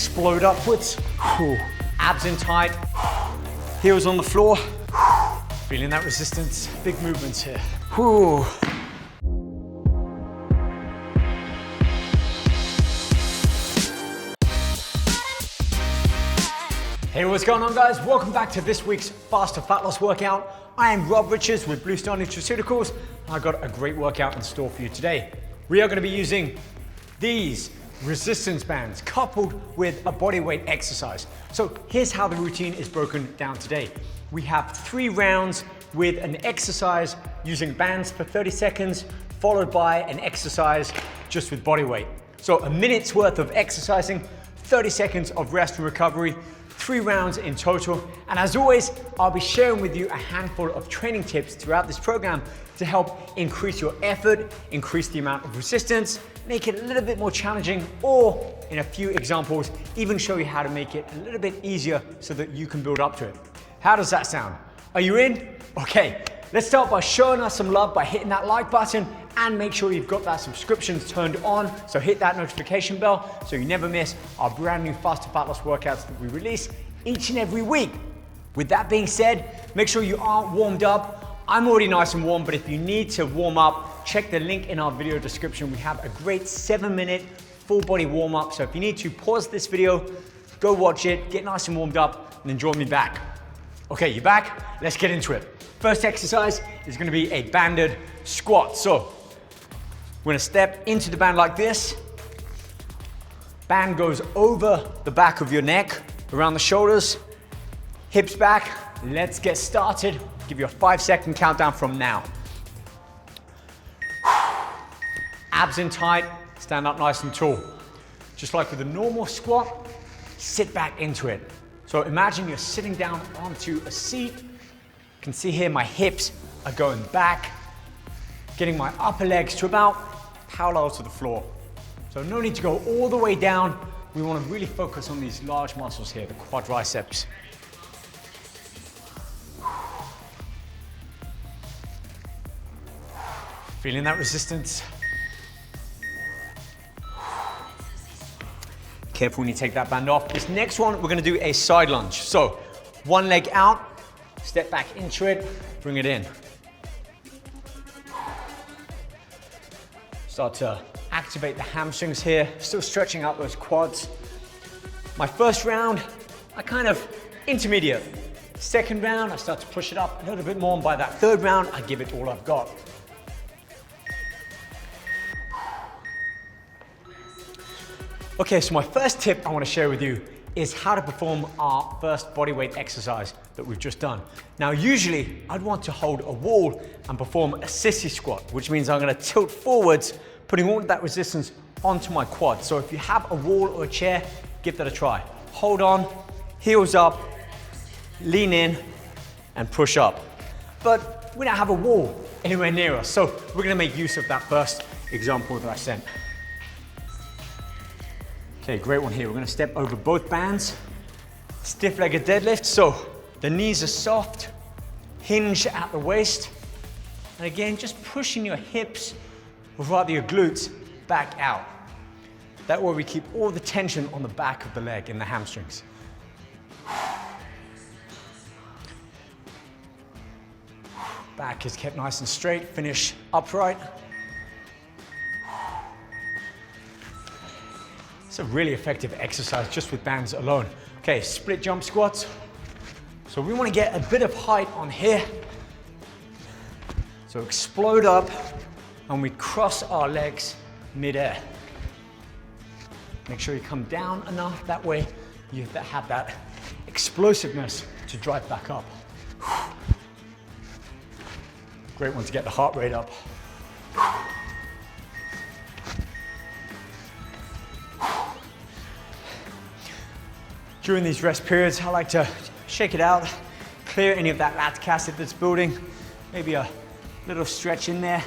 explode upwards. Abs in tight, heels on the floor. Feeling that resistance, big movements here. Hey, what's going on, guys? Welcome back to this week's Faster Fat Loss workout. I am Rob Richards with Blue Star Nutraceuticals. I got a great workout in store for you today. We are going to be using these resistance bands coupled with a bodyweight exercise. So here's how the routine is broken down today. We have 3 rounds with an exercise using bands for 30 seconds, followed by an exercise just with bodyweight. So a minute's worth of exercising, 30 seconds of rest and recovery, 3 rounds in total. And as always, I'll be sharing with you a handful of training tips throughout this program to help increase your effort, increase the amount of resistance, make it a little bit more challenging, or in a few examples, even show you how to make it a little bit easier so that you can build up to it. How does that sound? Are you in? Okay, let's start by showing us some love by hitting that like button and make sure you've got that subscription turned on. So hit that notification bell so you never miss our brand new Faster Fat Loss workouts that we release each and every week. With that being said, make sure you aren't warmed up. I'm already nice and warm, but if you need to warm up, check the link in our video description. We have a great 7-minute full body warm up. So if you need to, pause this video, go watch it, get nice and warmed up, and then join me back. Okay, you're back, let's get into it. First exercise is gonna be a banded squat. So we're gonna step into the band like this. Band goes over the back of your neck, around the shoulders, hips back. Let's get started. Give you a 5-second countdown from now. Abs in tight, stand up nice and tall. Just like with a normal squat, sit back into it. So imagine you're sitting down onto a seat. You can see here my hips are going back, getting my upper legs to about parallel to the floor. So no need to go all the way down. We want to really focus on these large muscles here, the quadriceps. Feeling that resistance? Careful when you take that band off. This next one, we're gonna do a side lunge. So, one leg out, step back into it, bring it in. Start to activate the hamstrings here, still stretching out those quads. My first round, I kind of intermediate. Second round, I start to push it up a little bit more, and by that third round, I give it all I've got. Okay, so my first tip I want to share with you is how to perform our first bodyweight exercise that we've just done. Now, usually I'd want to hold a wall and perform a sissy squat, which means I'm going to tilt forwards, putting all of that resistance onto my quad. So if you have a wall or a chair, give that a try. Hold on, heels up, lean in, and push up. But we don't have a wall anywhere near us, so we're going to make use of that first example that I sent. Okay, great one here. We're gonna step over both bands. Stiff-legged deadlift, so the knees are soft, hinge at the waist. And again, just pushing your hips, or rather your glutes, back out. That way we keep all the tension on the back of the leg and the hamstrings. Back is kept nice and straight, finish upright. It's a really effective exercise just with bands alone. Okay, split jump squats. So we want to get a bit of height on here. So explode up and we cross our legs mid-air. Make sure you come down enough, that way you have that explosiveness to drive back up. Great one to get the heart rate up. During these rest periods, I like to shake it out, clear any of that lactic acid that's building, maybe a little stretch in there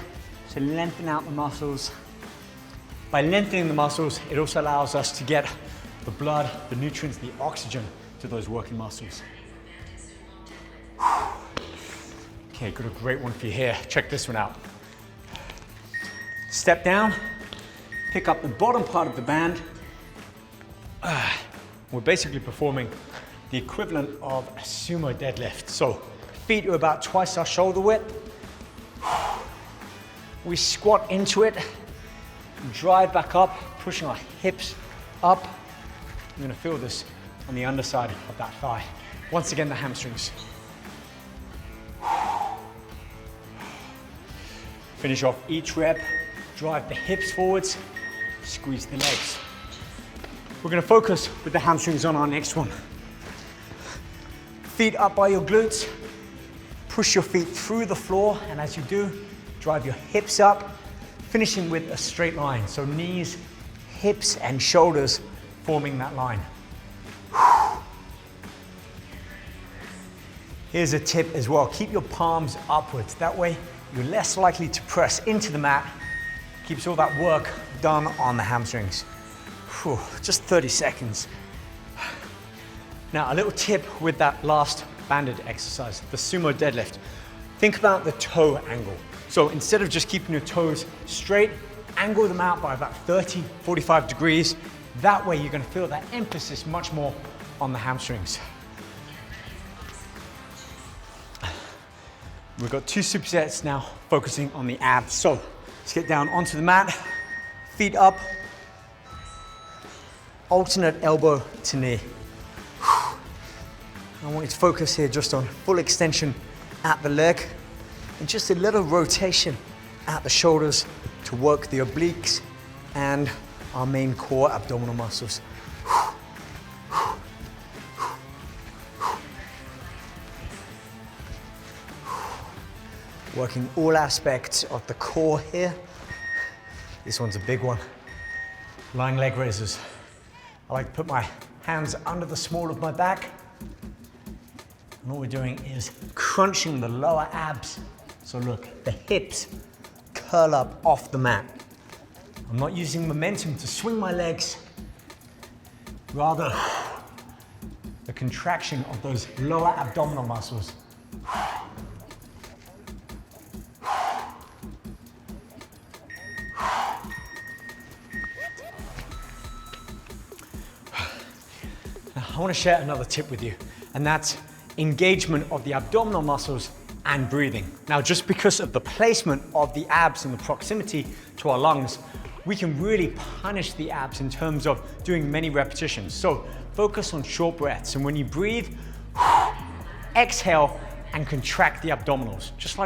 to lengthen out the muscles. By lengthening the muscles, it also allows us to get the blood, the nutrients, the oxygen to those working muscles. Okay, got a great one for you here. Check this one out. Step down, pick up the bottom part of the band, We're basically performing the equivalent of a sumo deadlift. So feet are about twice our shoulder width. We squat into it, drive back up, pushing our hips up. You're gonna feel this on the underside of that thigh. Once again, the hamstrings. Finish off each rep, drive the hips forwards, squeeze the legs. We're gonna focus with the hamstrings on our next one. Feet up by your glutes, push your feet through the floor, and as you do, drive your hips up, finishing with a straight line. So knees, hips, and shoulders forming that line. Here's a tip as well, keep your palms upwards. That way, you're less likely to press into the mat. Keeps all that work done on the hamstrings. Whew, just 30 seconds. Now, a little tip with that last banded exercise, the sumo deadlift. Think about the toe angle. So instead of just keeping your toes straight, angle them out by about 30, 45 degrees. That way, you're gonna feel that emphasis much more on the hamstrings. We've got 2 supersets now, focusing on the abs. So let's get down onto the mat, feet up, alternate elbow to knee. I want you to focus here just on full extension at the leg and just a little rotation at the shoulders to work the obliques and our main core abdominal muscles. Working all aspects of the core here. This one's a big one. Lying leg raises. I like to put my hands under the small of my back. And all we're doing is crunching the lower abs. So look, the hips curl up off the mat. I'm not using momentum to swing my legs, rather the contraction of those lower abdominal muscles. I want to share another tip with you, and that's engagement of the abdominal muscles and breathing. Now, just because of the placement of the abs and the proximity to our lungs, we can really punish the abs in terms of doing many repetitions. So focus on short breaths, and when you breathe, exhale and contract the abdominals. Just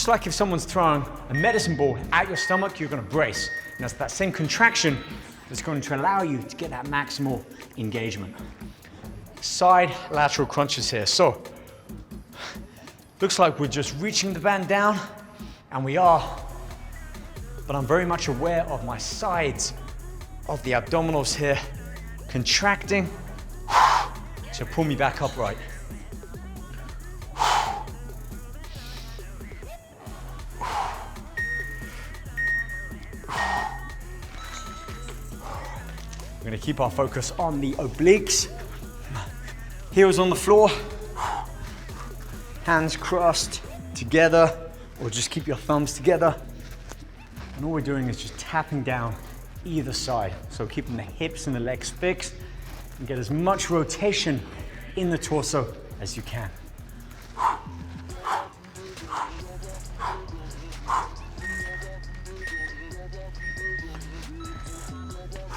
like if someone's throwing a medicine ball at your stomach, you're going to brace. And that's that same contraction that's going to allow you to get that maximal engagement. Side lateral crunches here. So, looks like we're just reaching the band down, and we are, but I'm very much aware of my sides of the abdominals here, contracting, so pull me back upright. We're gonna keep our focus on the obliques. Heels on the floor, hands crossed together, or just keep your thumbs together. And all we're doing is just tapping down either side. So keeping the hips and the legs fixed and get as much rotation in the torso as you can.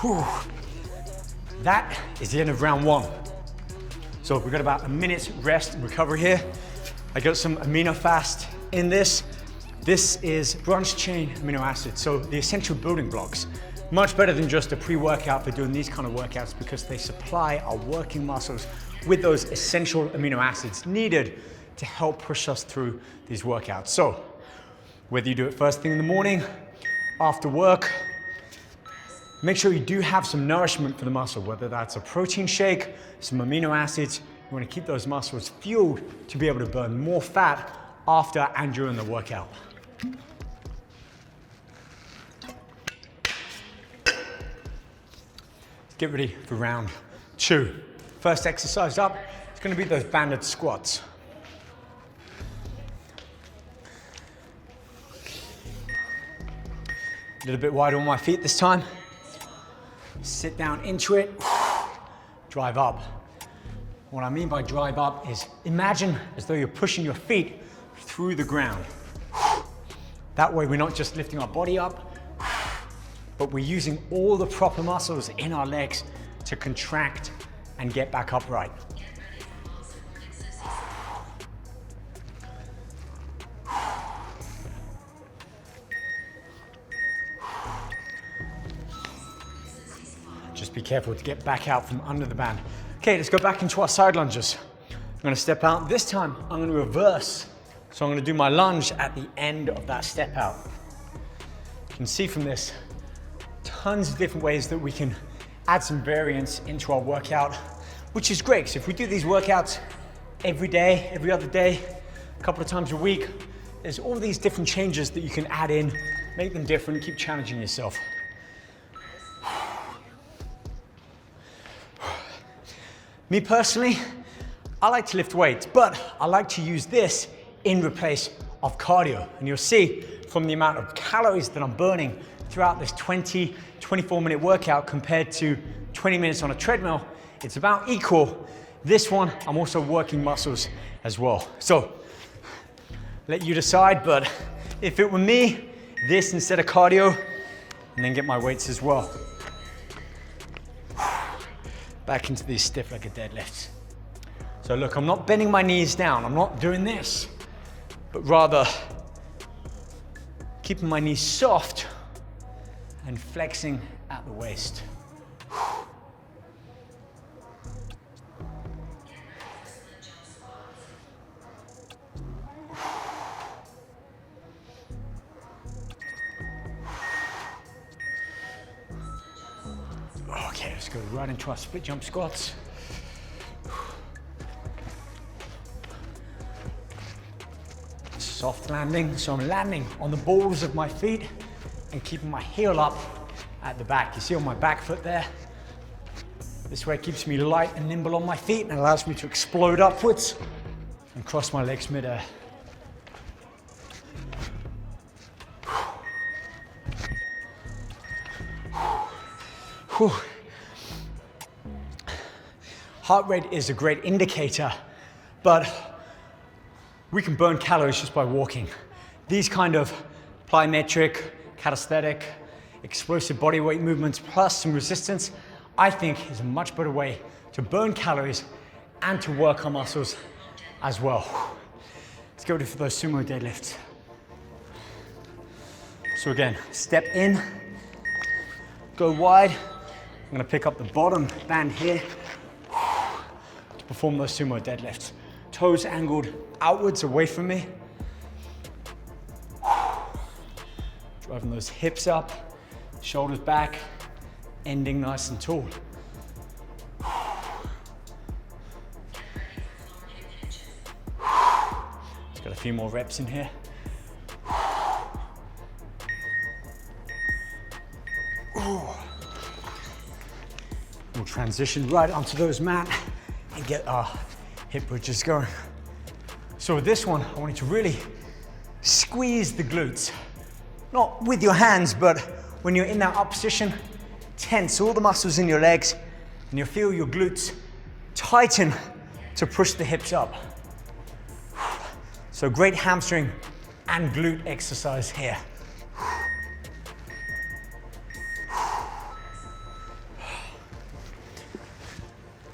Whew. That is the end of round 1. So we've got about a minute's rest and recovery here. I got some AminoFast in this. This is branched chain amino acids, so the essential building blocks. Much better than just a pre-workout for doing these kind of workouts because they supply our working muscles with those essential amino acids needed to help push us through these workouts. So whether you do it first thing in the morning, after work, make sure you do have some nourishment for the muscle, whether that's a protein shake, some amino acids. You want to keep those muscles fueled to be able to burn more fat after and during the workout. Get ready for round 2. First exercise up, it's going to be those banded squats. A little bit wider on my feet this time. sit down into it, drive up. What I mean by drive up is imagine as though you're pushing your feet through the ground. That way we're not just lifting our body up, but we're using all the proper muscles in our legs to contract and get back upright. Just be careful to get back out from under the band. Okay, let's go back into our side lunges. I'm gonna step out. This time, I'm gonna reverse. So I'm gonna do my lunge at the end of that step out. You can see from this, tons of different ways that we can add some variance into our workout, which is great. So if we do these workouts every day, every other day, a couple of times a week, there's all these different changes that you can add in, make them different, keep challenging yourself. Me personally, I like to lift weights, but I like to use this in replace of cardio. And you'll see from the amount of calories that I'm burning throughout this 24-minute workout compared to 20 minutes on a treadmill, it's about equal. This one, I'm also working muscles as well. So, let you decide, but if it were me, this instead of cardio, and then get my weights as well. Back into these stiff-legged deadlifts. So look, I'm not bending my knees down. I'm not doing this, but rather keeping my knees soft and flexing at the waist. Okay, let's go right into our split jump squats. Soft landing, so I'm landing on the balls of my feet and keeping my heel up at the back. You see on my back foot there? This way it keeps me light and nimble on my feet and allows me to explode upwards and cross my legs mid-air. Whew. Heart rate is a great indicator, but we can burn calories just by walking. These kind of plyometric, calisthenic, explosive body weight movements plus some resistance, I think is a much better way to burn calories and to work our muscles as well. Let's go for those sumo deadlifts. So again, step in, go wide. I'm gonna pick up the bottom band here to perform those sumo deadlifts. Toes angled outwards away from me. Driving those hips up, shoulders back, ending nice and tall. Just got a few more reps in here. We'll transition right onto those mat and get our hip bridges going. So with this one, I want you to really squeeze the glutes. Not with your hands, but when you're in that up position, tense all the muscles in your legs and you'll feel your glutes tighten to push the hips up. So great hamstring and glute exercise here.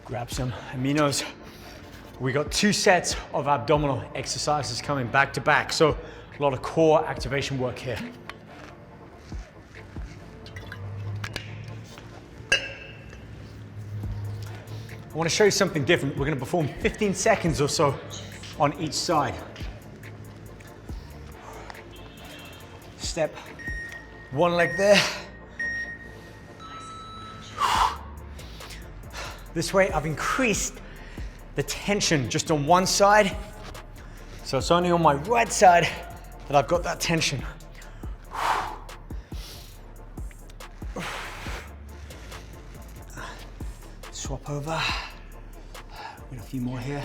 Grab some aminos. We got 2 sets of abdominal exercises coming back to back. So a lot of core activation work here. I want to show you something different. We're going to perform 15 seconds or so on each side. Step one leg there. This way I've increased the tension just on one side. So it's only on my right side that I've got that tension. Swap over. Got a few more here.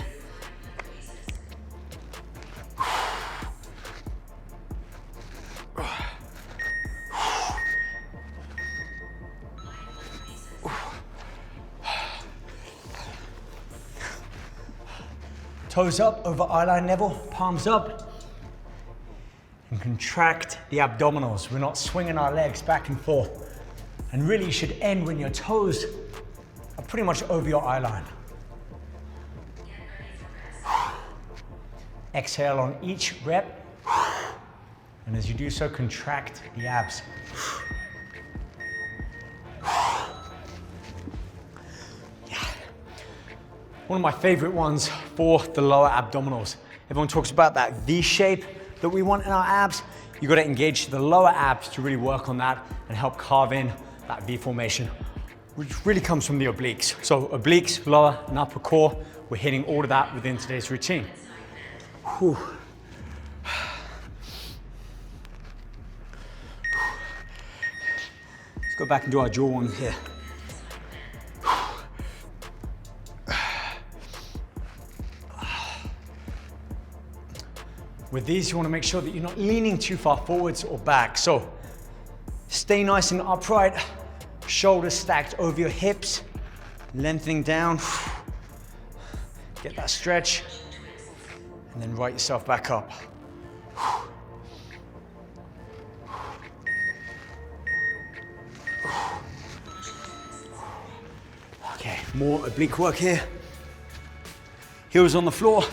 Toes up over eye line level, palms up. And contract the abdominals. We're not swinging our legs back and forth. And really you should end when your toes are pretty much over your eye line. Exhale on each rep. And as you do so, contract the abs. One of my favorite ones for the lower abdominals. Everyone talks about that V shape that we want in our abs. You got to engage the lower abs to really work on that and help carve in that V formation, which really comes from the obliques. So obliques, lower and upper core, we're hitting all of that within today's routine. Whew. Let's go back and do our jaw one here. With these, you want to make sure that you're not leaning too far forwards or back. So stay nice and upright, shoulders stacked over your hips, lengthening down. Get that stretch, and then right yourself back up. Okay, more oblique work here. Heels on the floor.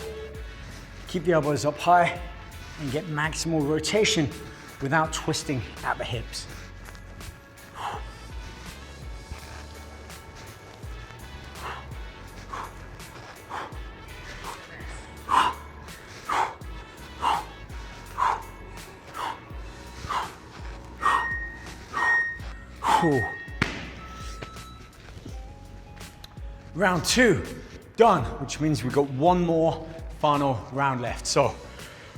Keep the elbows up high and get maximal rotation without twisting at the hips. Round 2, done, which means we've got one more final round left. So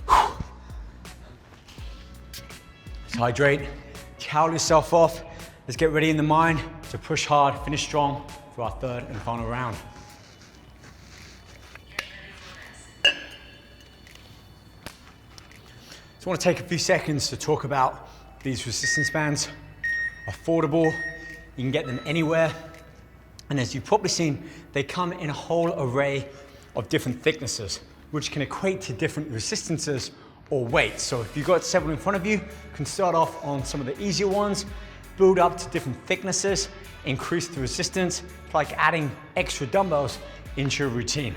let's hydrate, towel yourself off. Let's get ready in the mind to push hard, finish strong for our third and final round. So I want to take a few seconds to talk about these resistance bands. Affordable, you can get them anywhere. And as you've probably seen, they come in a whole array of different thicknesses, which can equate to different resistances or weights. So if you've got several in front of you, you can start off on some of the easier ones, build up to different thicknesses, increase the resistance, like adding extra dumbbells into your routine.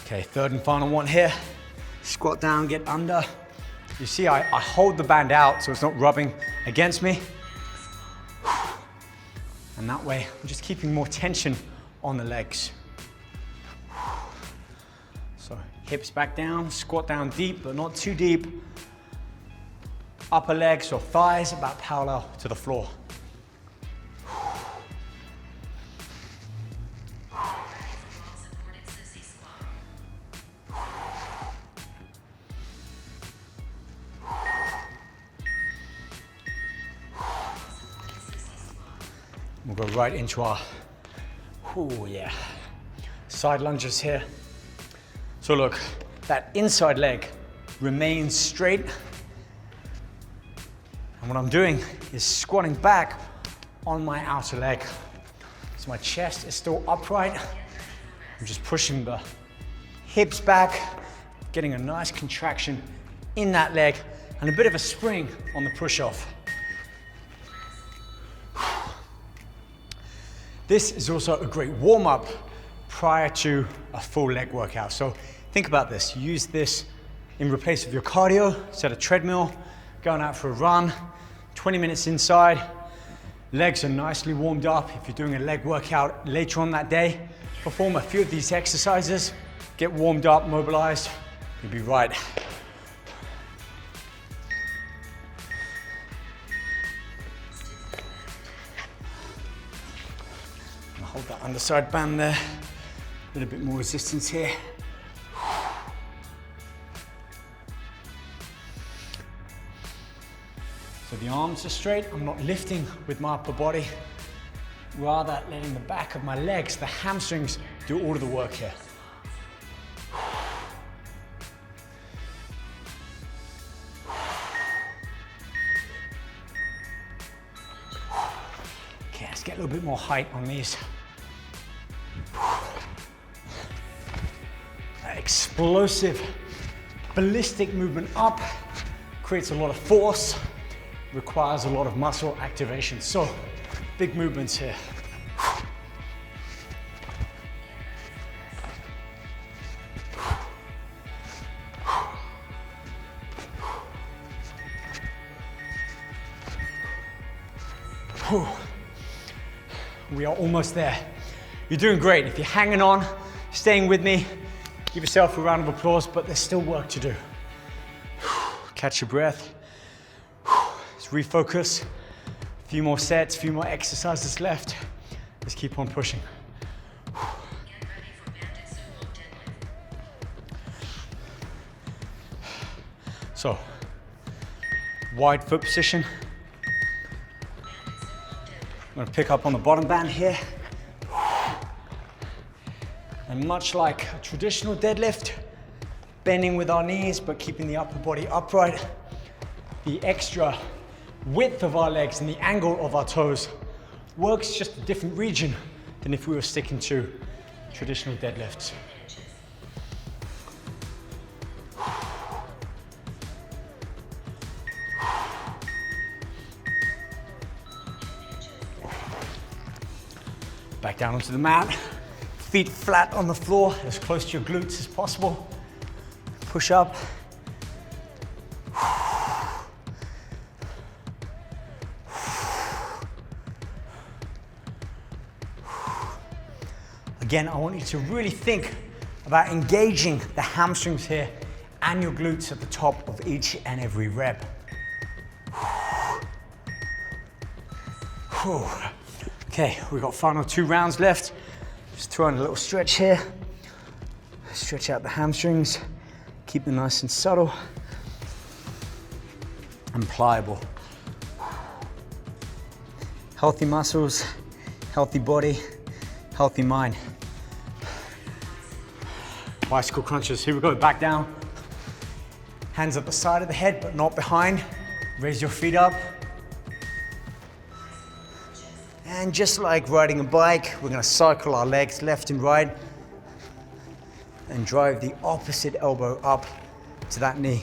Okay, third and final one here. Squat down, get under. You see, I hold the band out so it's not rubbing against me. And that way, I'm just keeping more tension on the legs. So hips back down, squat down deep, but not too deep. Upper legs or thighs about parallel to the floor. We'll go right into our, side lunges here. So look, that inside leg remains straight. And what I'm doing is squatting back on my outer leg. So my chest is still upright. I'm just pushing the hips back, getting a nice contraction in that leg and a bit of a spring on the push-off. This is also a great warm-up prior to a full leg workout. So think about this. Use this in place of your cardio. Set a treadmill, going out for a run, 20 minutes inside. Legs are nicely warmed up. If you're doing a leg workout later on that day, perform a few of these exercises, get warmed up, mobilized, you'll be right. Hold that underside band there. A little bit more resistance here. So the arms are straight. I'm not lifting with my upper body. Rather letting the back of my legs, the hamstrings, do all of the work here. Okay, let's get a little bit more height on these. explosive, ballistic movement up, creates a lot of force, requires a lot of muscle activation. So big movements here. We are almost there. You're doing great. If you're hanging on, staying with me, give yourself a round of applause, but there's still work to do. Catch your breath. Let's refocus. A few more sets, a few more exercises left. Let's keep on pushing. Get ready for banded Sumo deadlift. So, wide foot position. I'm gonna pick up on the bottom band here. And much like a traditional deadlift, bending with our knees, but keeping the upper body upright. The extra width of our legs and the angle of our toes works just a different region than if we were sticking to traditional deadlifts. Back down onto the mat, feet flat on the floor, as close to your glutes as possible. Push up. Again, I want you to really think about engaging the hamstrings here and your glutes at the top of each and every rep. Okay, we've got final 2 rounds left. Just throw in a little stretch here. Stretch out the hamstrings. Keep them nice and subtle and pliable. Healthy muscles, healthy body, healthy mind. Bicycle crunches, here we go, back down. Hands at the side of the head, but not behind. Raise your feet up. And just like riding a bike, we're gonna cycle our legs left and right and drive the opposite elbow up to that knee.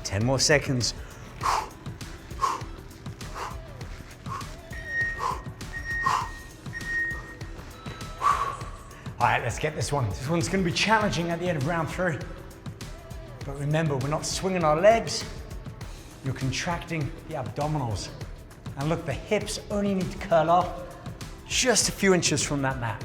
Ten more seconds. All right, let's get this one. This one's gonna be challenging at the end of round 3. But remember, we're not swinging our legs, you're contracting the abdominals. And look, the hips only need to curl up just a few inches from that mat.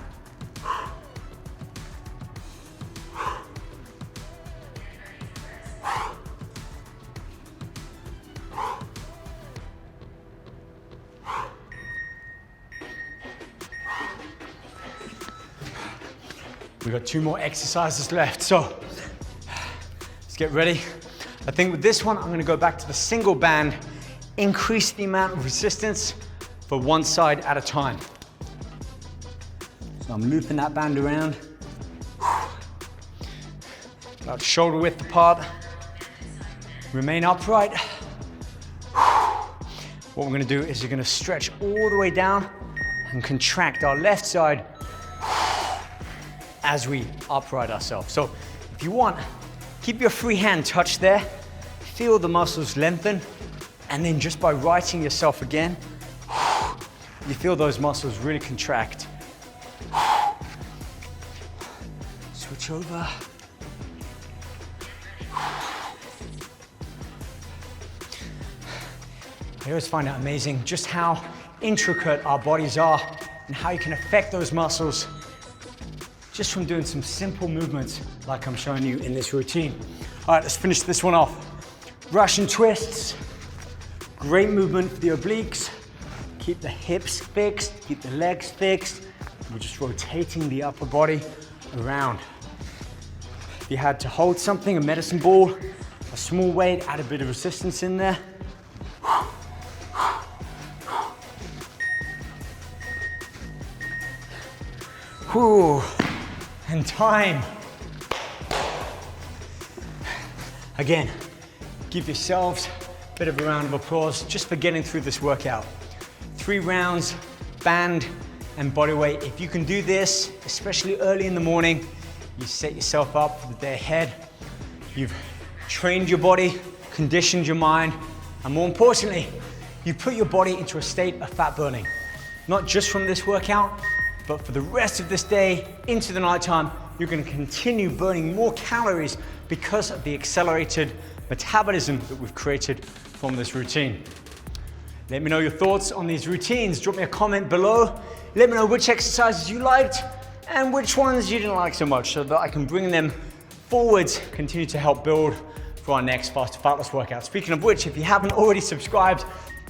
We've got 2 more exercises left, so let's get ready. I think with this one, I'm gonna go back to the single band, increase the amount of resistance for one side at a time. So I'm looping that band around, about shoulder width apart, remain upright. What we're gonna do is you're gonna stretch all the way down and contract our left side as we upright ourselves. So if you want, keep your free hand touched there, feel the muscles lengthen, and then just by righting yourself again, you feel those muscles really contract. Switch over. I always find it amazing just how intricate our bodies are and how you can affect those muscles just from doing some simple movements like I'm showing you in this routine. All right, let's finish this one off. Russian twists, great movement for the obliques. Keep the hips fixed, keep the legs fixed. We're just rotating the upper body around. If you had to hold something, a medicine ball, a small weight, add a bit of resistance in there. Whew. And time. Again, Give yourselves a bit of a round of applause just for getting through this workout. 3 rounds, band and body weight. If you can do this, especially early in the morning, you set yourself up for the day ahead. You've trained your body, conditioned your mind, and more importantly, you put your body into a state of fat burning. Not just from this workout, but for the rest of this day into the nighttime, you're going to continue burning more calories because of the accelerated metabolism that we've created from this routine. Let me know your thoughts on these routines. Drop me a comment below. Let me know which exercises you liked and which ones you didn't like so much so that I can bring them forwards, continue to help build for our next Faster Fat Loss workout. Speaking of which, if you haven't already subscribed,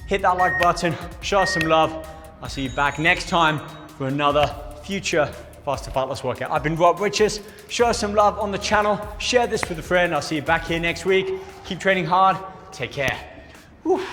hit that like button, show us some love. I'll see you back next time for another future Faster Fat Loss workout. I've been Rob Riches. Show us some love on the channel. Share this with a friend. I'll see you back here next week. Keep training hard. Take care. Whew.